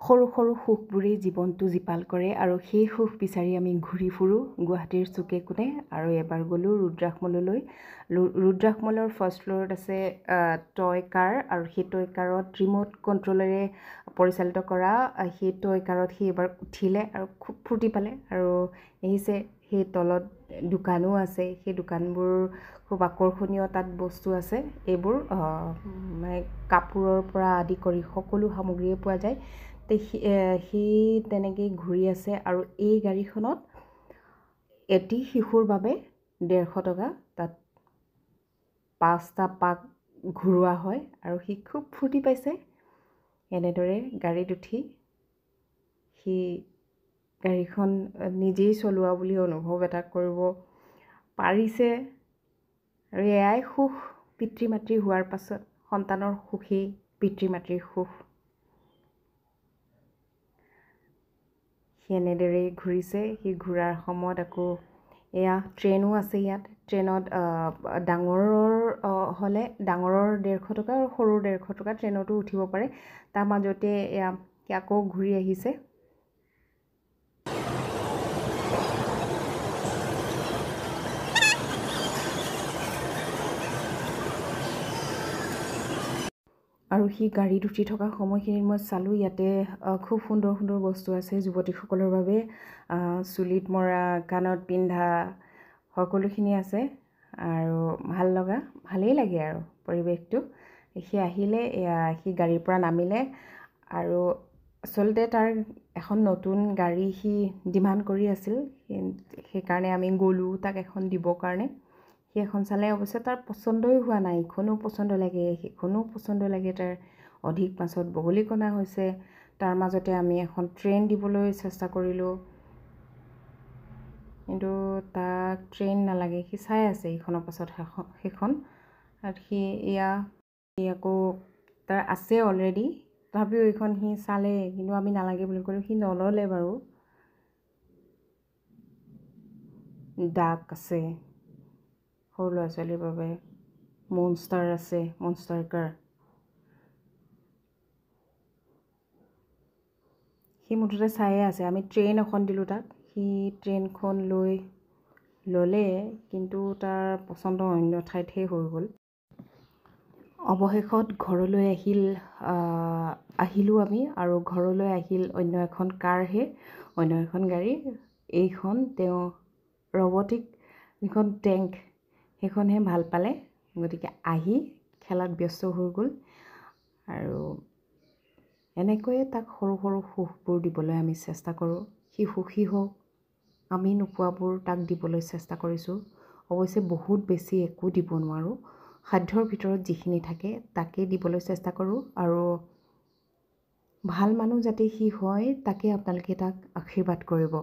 সৰু সৰু সুখবোৰেই জীৱনটো জীপাল কৰে আৰু সেই সুখ বিচাৰি আমি ঘূৰি ফুৰোঁ গুৱাহাটীৰ চুকে কোণে। আৰু এবাৰ গ'লোঁ ৰুদ্ৰাক্ষ মলৰ ফাৰ্ষ্ট ফ্ল'ৰত আছে টয় কাৰ, আৰু সেই টয় কাৰত ৰিম'ট কণ্ট্ৰলেৰে পৰিচালিত কৰা সেই টয় কাৰত সি এবাৰ উঠিলে আৰু খুব ফূৰ্তি পালে। আৰু আহিছে সেই তলত দোকানো আছে, সেই দোকানবোৰ খুব আকৰ্ষণীয়, তাত বস্তু আছে এইবোৰ মানে কাপোৰৰ পৰা আদি কৰি সকলো সামগ্ৰীয়ে পোৱা যায়। সি তেনেকেই ঘূৰি আছে আৰু এই গাড়ীখনত এটি শিশুৰ বাবে 150 টকা, তাত 5টা পাক ঘূৰোৱা হয় আৰু সি খুব ফূৰ্তি পাইছে। এনেদৰে গাড়ীত উঠি সি গাড়ীখন নিজেই চলোৱা বুলি অনুভৱ এটা কৰিব পাৰিছে। আৰু এয়াই সুখ, পিতৃ মাতৃ হোৱাৰ পাছত সন্তানৰ সুখেই পিতৃ মাতৃৰ সুখ। সি এনেদৰেই ঘূৰিছে। সি ঘূৰাৰ সময়ত আকৌ এয়া ট্ৰেইনো আছে ইয়াত। ট্ৰেইনত ডাঙৰৰ হ'লে ডাঙৰৰ 150 টকা আৰু সৰুৰ 150 টকা, ট্ৰেইনতো উঠিব পাৰে। তাৰ মাজতে এয়া আকৌ ঘূৰি আহিছে। আৰু সি গাড়ীত উঠি থকা সময়খিনিত মই চালোঁ ইয়াতে খুব সুন্দৰ সুন্দৰ বস্তু আছে যুৱতীসকলৰ বাবে। চুলিত মৰা, কাণত পিন্ধা সকলোখিনি আছে আৰু ভালেই লাগে আৰু পৰিৱেশটো। সি আহিলে, সি গাড়ীৰ পৰা নামিলে আৰু আচলতে তাৰ এখন নতুন গাড়ী সি ডিমাণ্ড কৰি আছিল। সেইকাৰণে আমি গ'লোঁ তাক এখন দিবৰ কাৰণে। সি এখন চালে, অৱশ্যে তাৰ পচন্দই হোৱা নাই। ইখনো পচন্দ লাগে, সিখনো পচন্দ লাগে তাৰ। অধিক পাছত বগলীকণা হৈছে। তাৰ মাজতে আমি এখন ট্ৰেইন দিবলৈ চেষ্টা কৰিলোঁ, কিন্তু তাক ট্ৰেইন নালাগে। সি চাই আছে ইখনৰ পাছত সেইখন। আৰু সি আকৌ তাৰ আছে অলৰেডি, তথাপিও এইখন সি চালে, কিন্তু আমি নালাগে বুলি ক'লোঁ। সি নল'লে বাৰু। ডাক আছে সৰু ল'ৰা ছোৱালীৰ বাবে, মনষ্টাৰ আছে, মনষ্টাৰ কাৰ। সি মুঠতে চায়ে আছে। আমি ট্ৰেইন এখন দিলোঁ তাক, সি ট্ৰেইনখন ল'লে, কিন্তু তাৰ পচন্দ অন্য ঠাইতহে হৈ গ'ল। অৱশেষত ঘৰলৈ আহিলোঁ আমি, আৰু ঘৰলৈ আহিল অন্য এখন কাৰহে, অন্য এখন গাড়ী। এইখন তেওঁ ৰবটিক যিখন টেংক, সেইখনহে ভাল পালে, গতিকে আহি খেলাত ব্যস্ত হৈ গ'ল। আৰু এনেকৈয়ে তাক সৰু সৰু সুখবোৰ দিবলৈ আমি চেষ্টা কৰোঁ। সি সুখী হওক, আমি নোপোৱাবোৰ তাক দিবলৈ চেষ্টা কৰিছোঁ। অৱশ্যে বহুত বেছি একো দিব নোৱাৰোঁ, সাধ্যৰ ভিতৰত যিখিনি থাকে তাকেই দিবলৈ চেষ্টা কৰোঁ। আৰু ভাল মানুহ যাতে সি হয়, তাকে আপোনালোকে তাক আশীৰ্বাদ কৰিব।